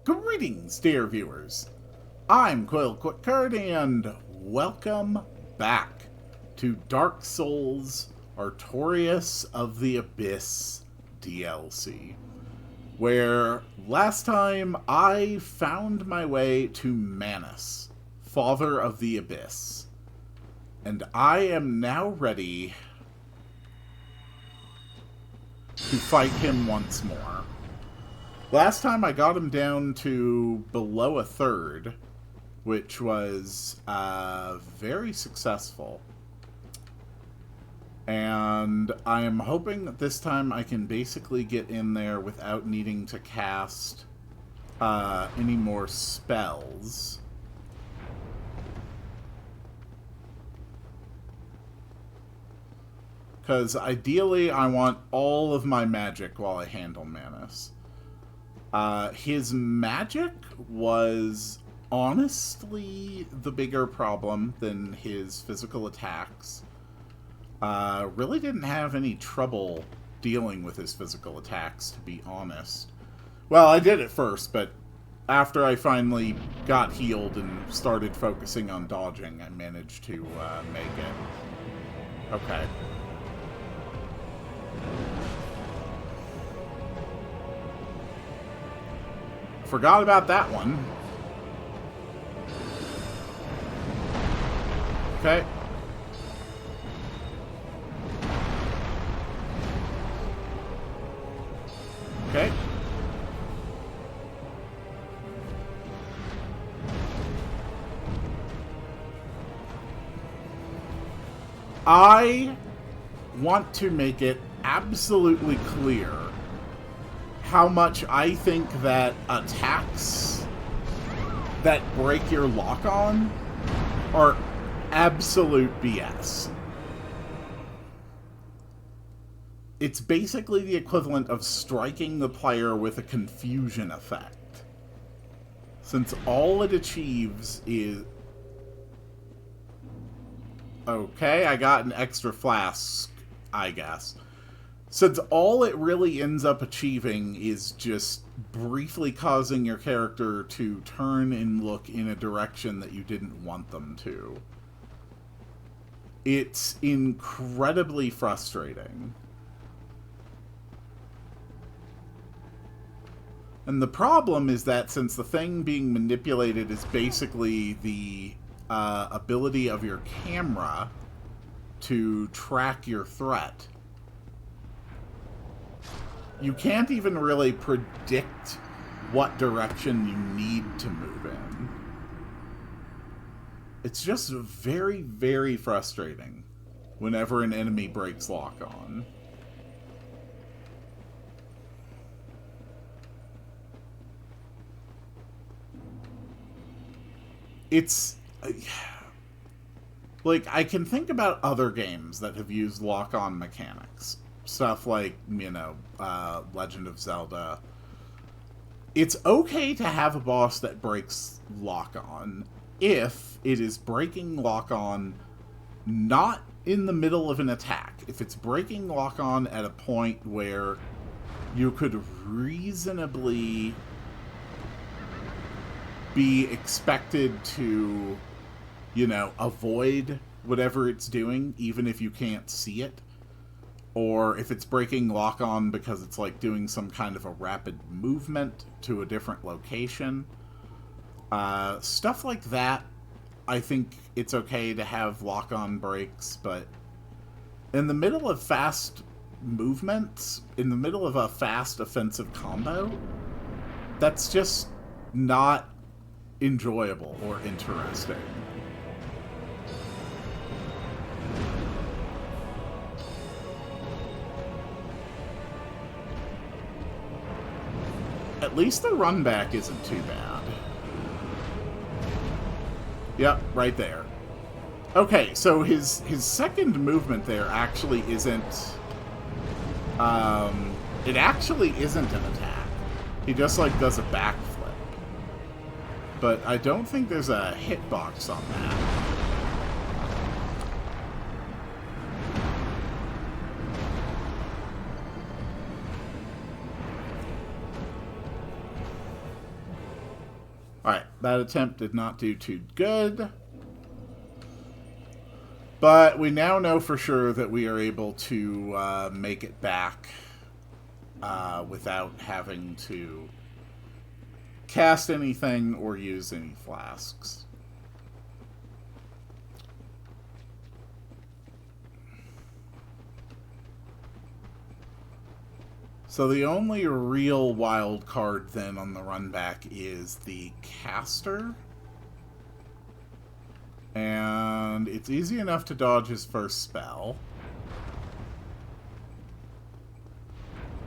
Greetings, dear viewers. I'm Quill Quickcard, and welcome back to Dark Souls Artorias of the Abyss DLC, where last time I found my way to Manus, Father of the Abyss, and I am now ready to fight him once more. Last time I got him down to below a third, which was very successful. And I am hoping that this time I can basically get in there without needing to cast any more spells. Because ideally I want all of my magic while I handle Manus. His magic was honestly the bigger problem than his physical attacks. Really didn't have any trouble dealing with his physical attacks, to be honest. Well, I did at first, but after I finally got healed and started focusing on dodging, I managed to make it. Okay. Forgot about that one. Okay. Okay. I want to make it absolutely clear how much I think that attacks that break your lock-on are absolute BS. It's basically the equivalent of striking the player with a confusion effect, since all it achieves is... Okay, I got an extra flask, I guess. Since all it really ends up achieving is just briefly causing your character to turn and look in a direction that you didn't want them to. It's incredibly frustrating. And the problem is that since the thing being manipulated is basically the ability of your camera to track your threat, you can't even really predict what direction you need to move in. It's just very, very frustrating whenever an enemy breaks lock-on. It's... like, I can think about other games that have used lock-on mechanics. Stuff like, you know, Legend of Zelda. It's okay to have a boss that breaks lock-on if it is breaking lock-on not in the middle of an attack. If it's breaking lock-on at a point where you could reasonably be expected to, you know, avoid whatever it's doing, even if you can't see it. Or if it's breaking lock-on because it's like doing some kind of a rapid movement to a different location. Stuff like that, I think it's okay to have lock-on breaks, but in the middle of fast movements, in the middle of a fast offensive combo, that's just not enjoyable or interesting. At least the run back isn't too bad. Yep, right there. Okay, so his second movement there actually isn't... it actually isn't an attack. He just, like, does a backflip. But I don't think there's a hitbox on that. that attempt did not do too good. But we now know for sure that we are able to make it back without having to cast anything or use any flasks. So the only real wild card then on the run back is the caster. And it's easy enough to dodge his first spell.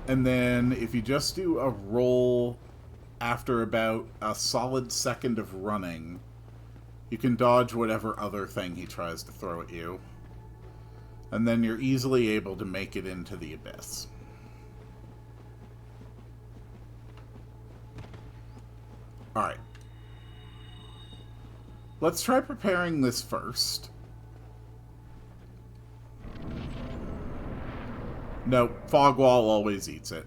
And then if you just do a roll after about a solid second of running, you can dodge whatever other thing he tries to throw at you. And then you're easily able to make it into the abyss. Alright. Let's try preparing this first. Nope, Fog Wall always eats it.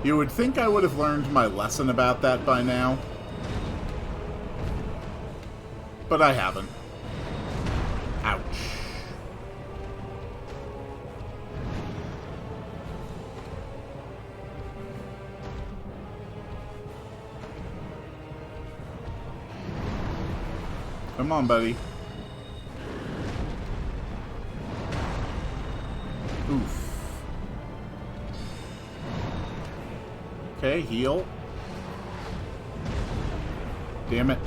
You would think I would have learned my lesson about that by now. But I haven't. Ouch. Come on, buddy. Oof. Okay, heal. Damn it.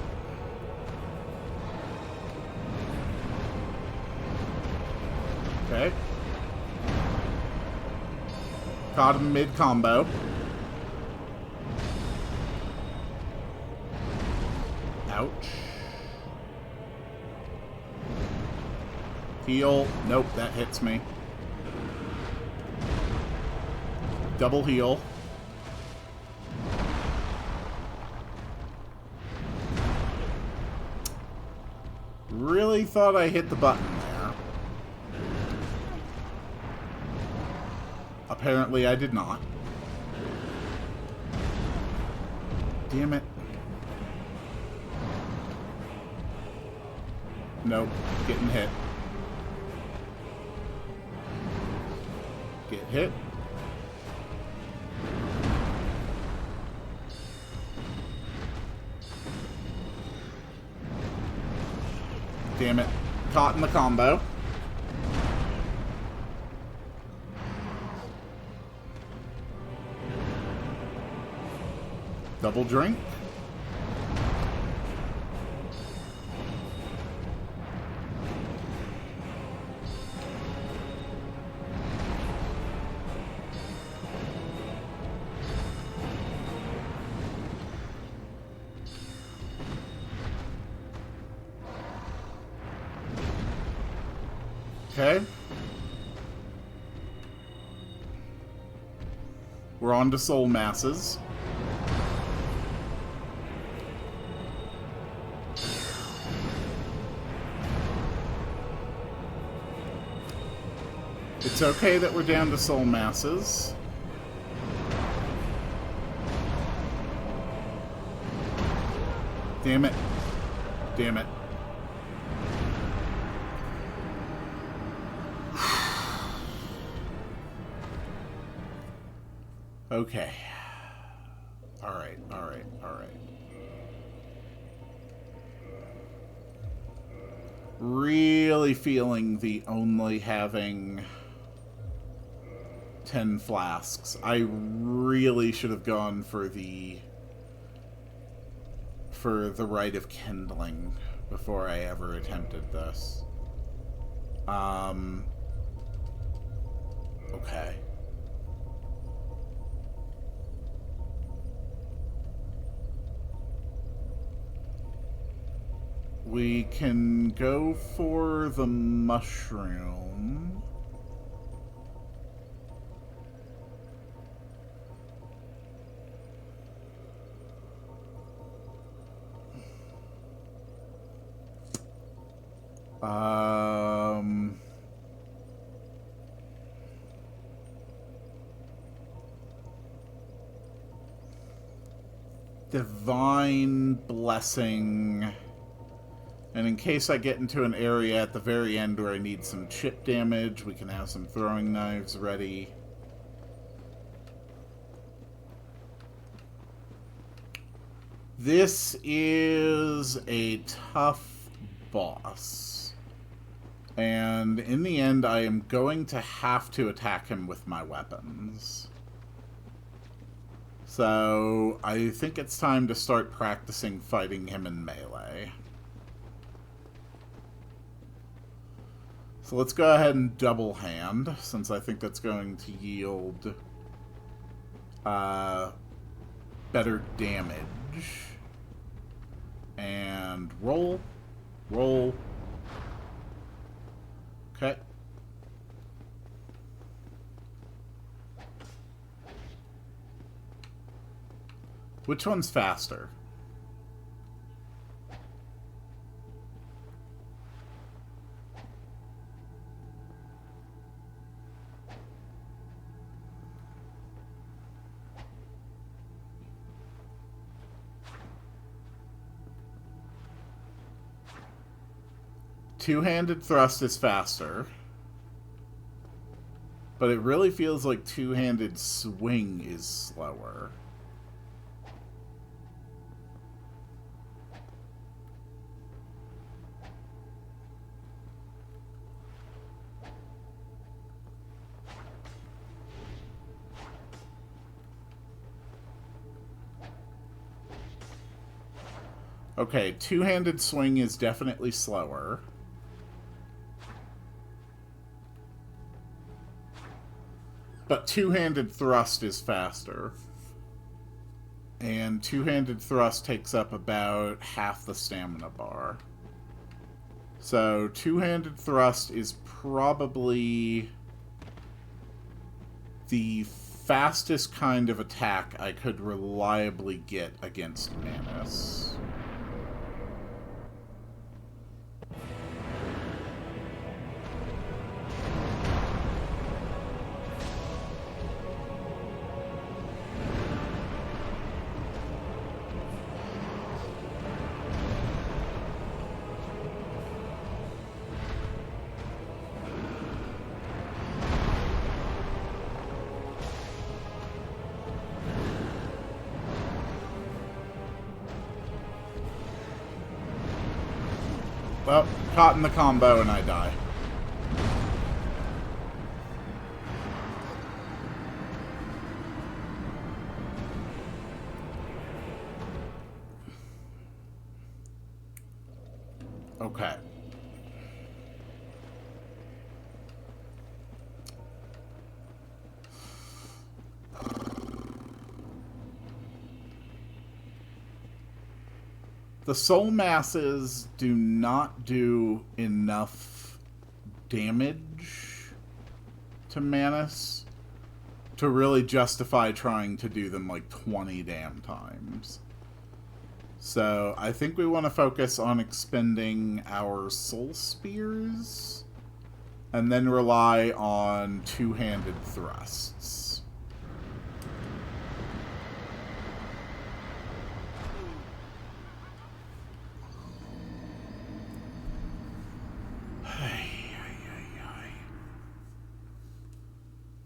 Okay. Caught him mid-combo. Ouch. Heal. Nope, that hits me. Double heal. Really thought I hit the button there. Apparently I did not. Damn it. Nope, getting hit. Get hit. Damn it. Caught in the combo. Double drink. Okay. We're on to soul masses. It's okay that we're down to soul masses. Damn it. Damn it. Okay. Alright, alright, alright. Really feeling the only having 10 flasks. I really should have gone for the rite of kindling before I ever attempted this. Okay. We can go for the mushroom. Divine Blessing. And in case I get into an area at the very end where I need some chip damage, we can have some throwing knives ready. This is a tough boss. And in the end, I am going to have to attack him with my weapons. So I think it's time to start practicing fighting him in melee. So let's go ahead and double hand, since I think that's going to yield better damage. And roll. Roll. Okay. Which one's faster? Two-handed thrust is faster. But it really feels like two-handed swing is slower. Okay, two-handed swing is definitely slower. But two-handed thrust is faster. And two-handed thrust takes up about half the stamina bar. So two-handed thrust is probably the fastest kind of attack I could reliably get against Manus. Well, caught in the combo and I die. Okay. The soul masses do not do enough damage to Manus to really justify trying to do them like 20 damn times. So I think we want to focus on expending our soul spears and then rely on two-handed thrusts.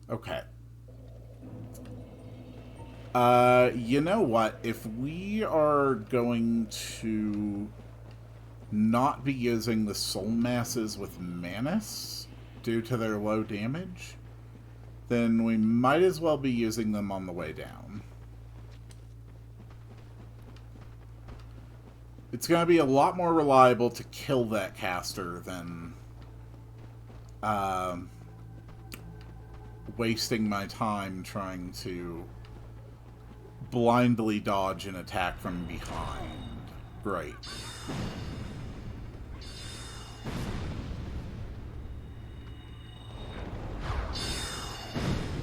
Okay. You know what? If we are going to not be using the soul masses with Manus due to their low damage, then we might as well be using them on the way down. It's going to be a lot more reliable to kill that caster than wasting my time trying to blindly dodge an attack from behind. Great.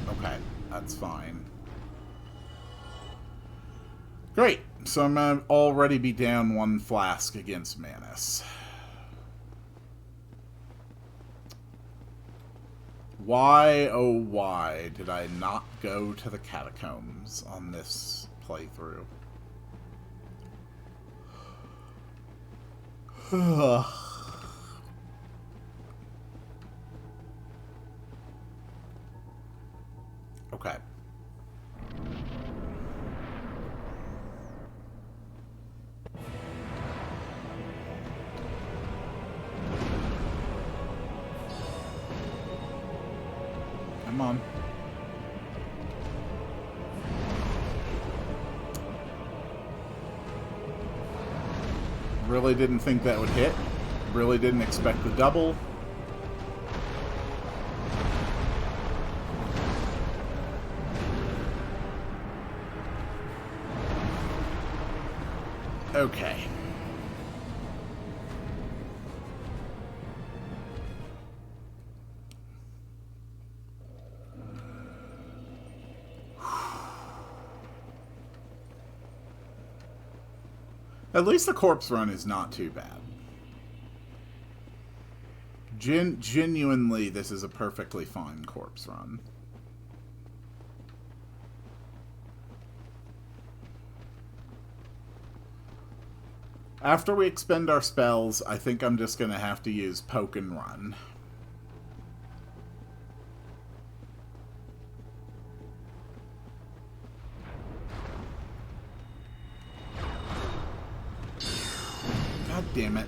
Okay, that's fine. Great. So I'm going to already be down one flask against Manus. Why, oh why, did I not go to the catacombs on this playthrough? Okay. Come on. Really didn't think that would hit. Really didn't expect the double. Okay. At least the corpse run is not too bad. Genuinely, this is a perfectly fine corpse run. After we expend our spells, I think I'm just going to have to use Poke and Run. God damn it.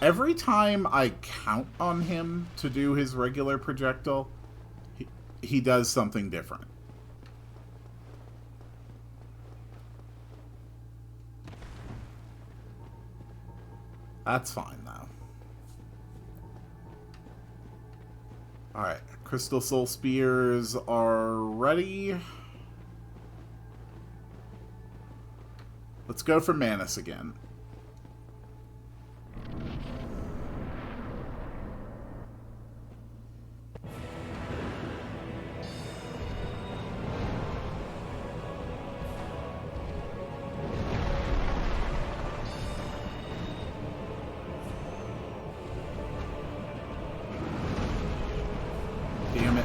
Every time I count on him to do his regular projectile, he does something different. That's fine, though. Alright, Crystal Soul Spears are ready. Let's go for Manus again. Damn it.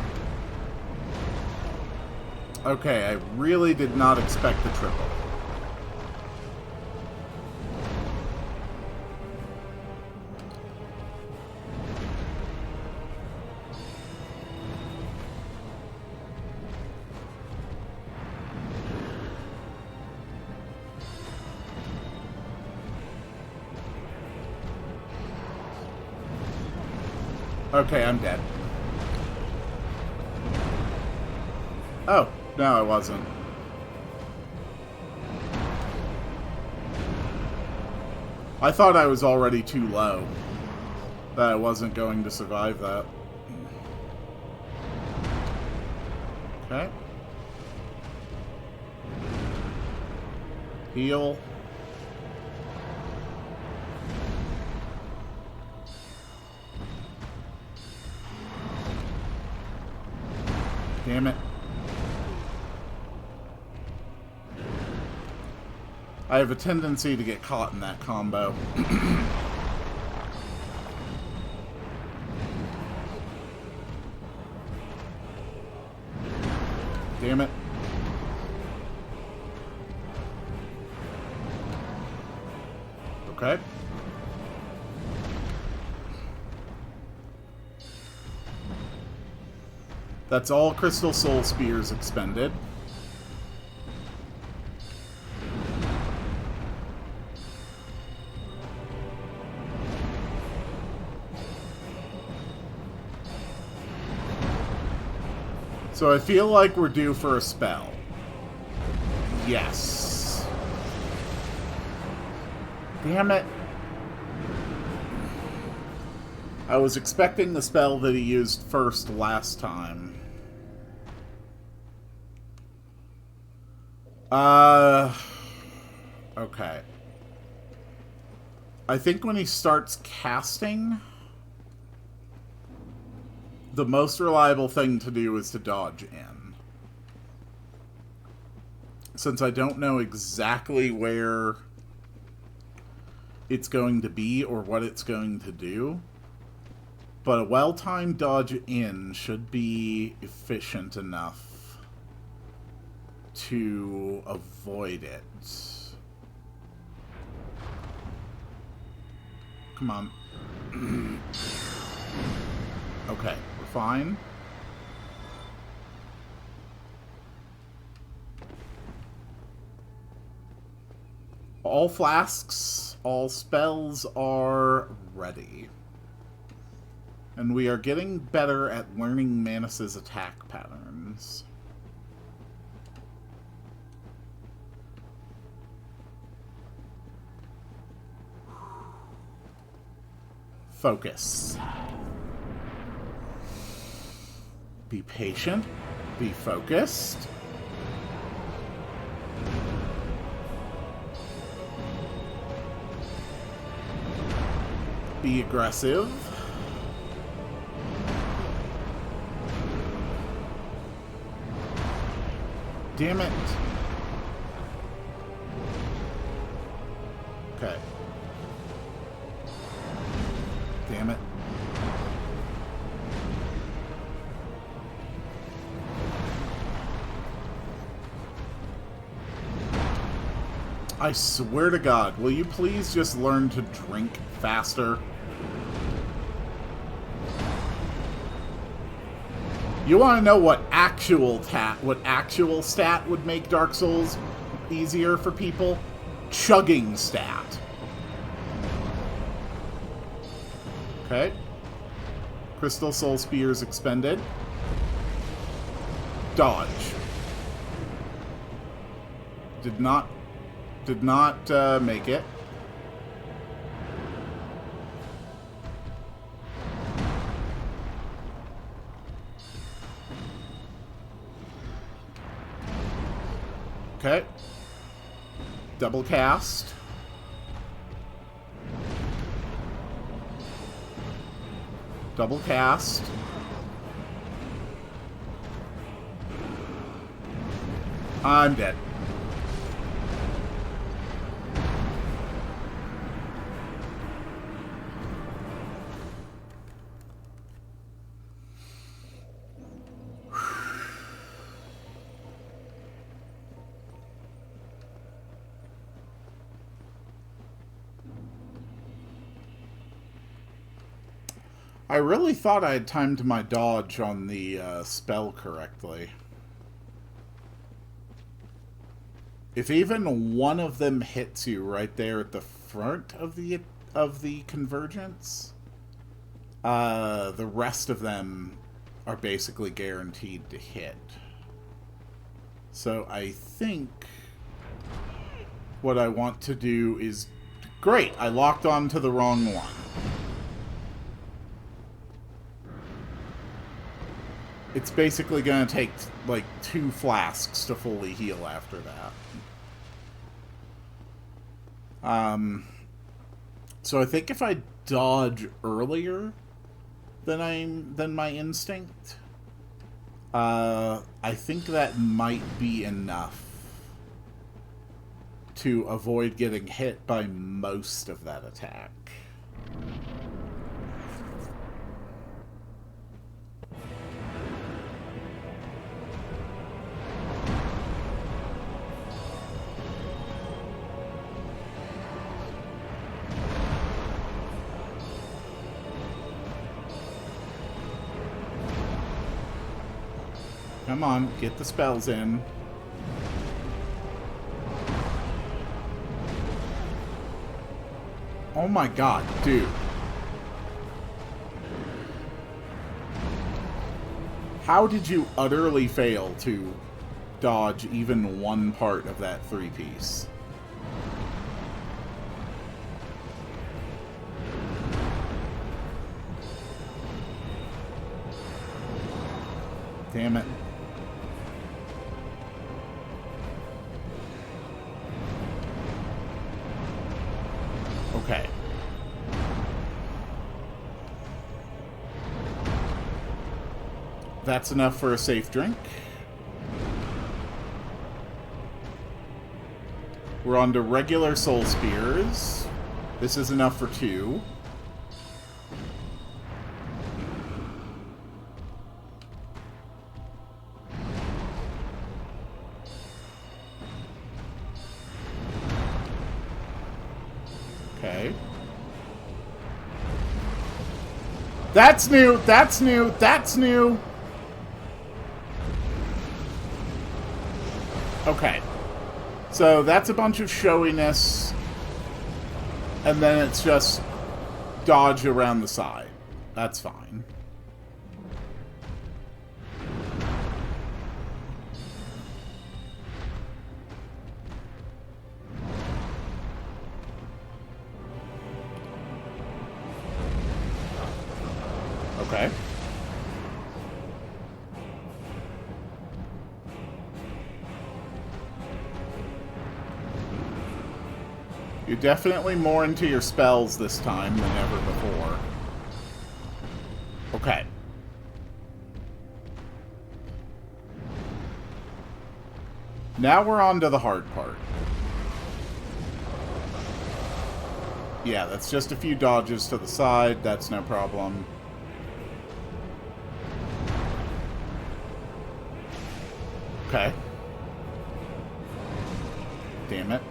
Okay, I really did not expect the triple. Okay, I'm dead. Oh, no, I wasn't. I thought I was already too low. That I wasn't going to survive that. Okay. Heal. Damn it. I have a tendency to get caught in that combo. Damn it. Okay. That's all Crystal Soul Spears expended. So I feel like we're due for a spell. Yes. Damn it. I was expecting the spell that he used first last time. Okay. I think when he starts casting, the most reliable thing to do is to dodge in. Since I don't know exactly where it's going to be or what it's going to do, but a well-timed dodge in should be efficient enough to avoid it. come on. Okay, we're fine. All flasks, all spells are ready. And we are getting better at learning Manus's attack patterns. Focus. Be patient. Be focused. Be aggressive. Damn it. Okay. Damn it. I swear to God, will you please just learn to drink faster? You want to know what actual stat would make Dark Souls easier for people? Chugging stat. Okay. Crystal Soul Spears expended. Dodge. Did not make it. Okay. Double cast. Double cast. I'm dead. I really thought I had timed my dodge on the spell correctly. If even one of them hits you right there at the front of the convergence, the rest of them are basically guaranteed to hit. So I think what I want to do is... Great! I locked on to the wrong one. It's basically going to take, like, 2 flasks to fully heal after that. So I think if I dodge earlier than my instinct, I think that might be enough to avoid getting hit by most of that attack. Come on, get the spells in. Oh my god, dude. How did you utterly fail to dodge even one part of that 3-piece? Damn it. Okay. That's enough for a safe drink. We're on to regular soul spears. This is enough for 2. Okay. That's new! That's new! That's new! Okay. So that's a bunch of showiness. And then it's just dodge around the side. That's fine. Okay. You're definitely more into your spells this time than ever before. Okay. Now we're on to the hard part. Yeah, that's just a few dodges to the side. That's no problem. Okay. Damn it.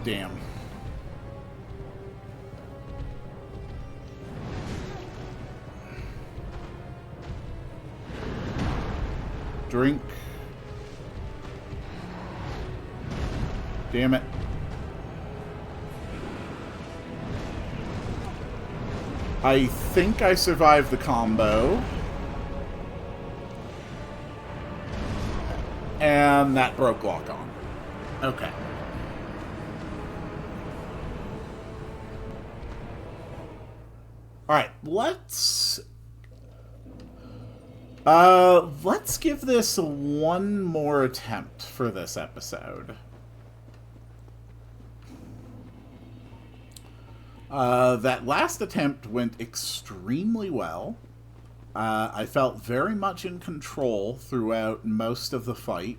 Damn. Drink. Damn it. I think I survived the combo. And that broke lock on. Okay. Alright, let's give this one more attempt for this episode. That last attempt went extremely well. I felt very much in control throughout most of the fight,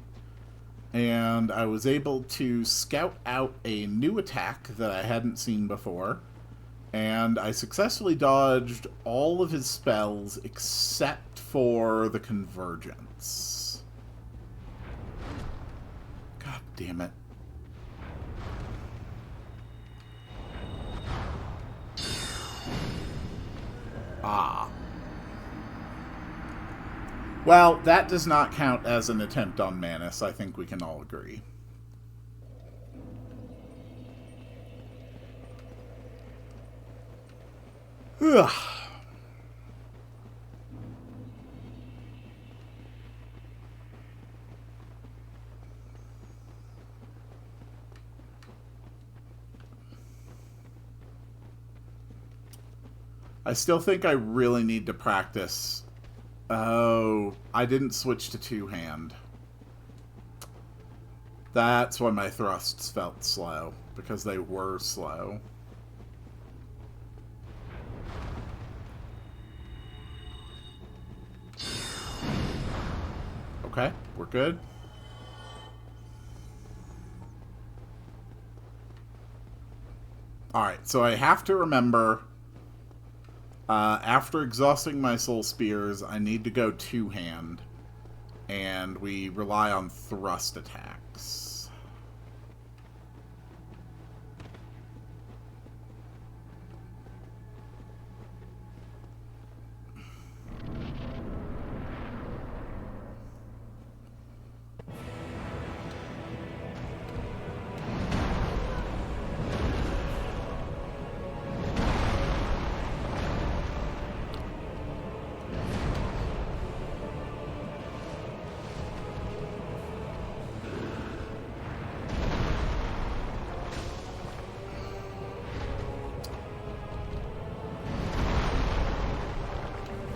and I was able to scout out a new attack that I hadn't seen before. And I successfully dodged all of his spells except for the convergence. God damn it. Ah. Well, that does not count as an attempt on Manus, I think we can all agree. Ugh. I still think I really need to practice. Oh, I didn't switch to two-hand. That's why my thrusts felt slow, because they were slow. Okay, we're good. Alright, so I have to remember, after exhausting my soul spears, I need to go two-hand, and we rely on thrust attacks.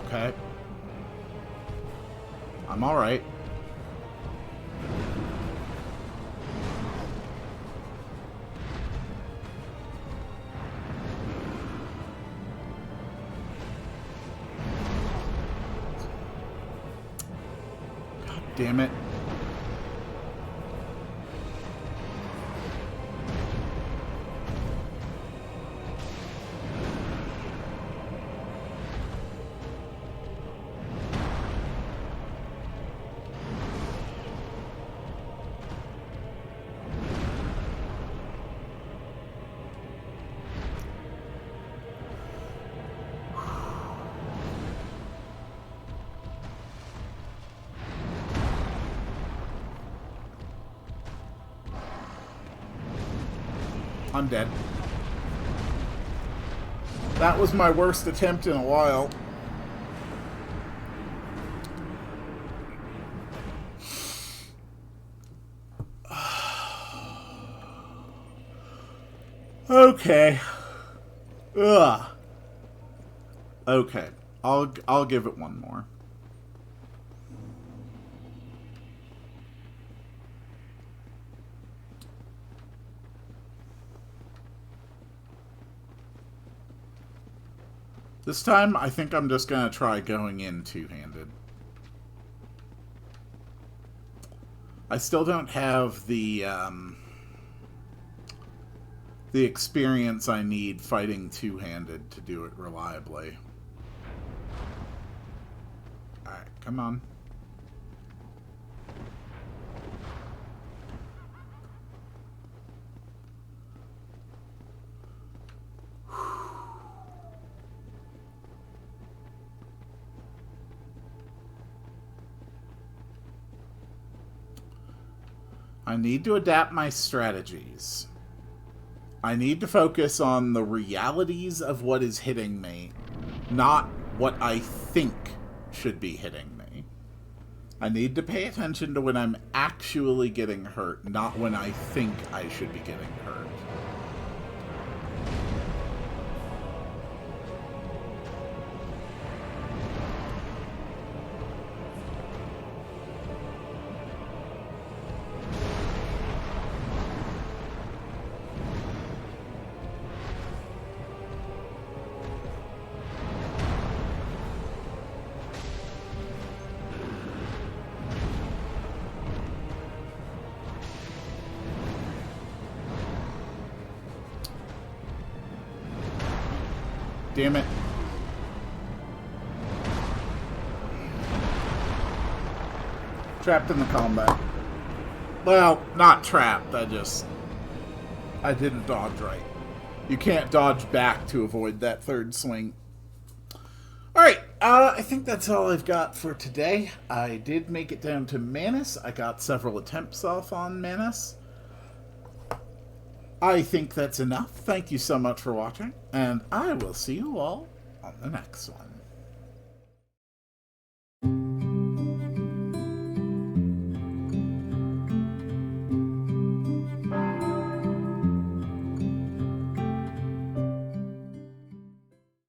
Okay. I'm alright. God damn it. I'm dead. That was my worst attempt in a while. Okay. Ugh. Okay. I'll give it one more. This time, I think I'm just going to try going in two-handed. I still don't have the experience I need fighting two-handed to do it reliably. Alright, come on. I need to adapt my strategies. I need to focus on the realities of what is hitting me, not what I think should be hitting me. I need to pay attention to when I'm actually getting hurt, not when I think I should be getting hurt. Damn it. Trapped in the combat. Well, not trapped. I didn't dodge right. You can't dodge back to avoid that third swing. Alright, I think that's all I've got for today. I did make it down to Manus. I got several attempts off on Manus. I think that's enough. Thank you so much for watching, and I will see you all on the next one.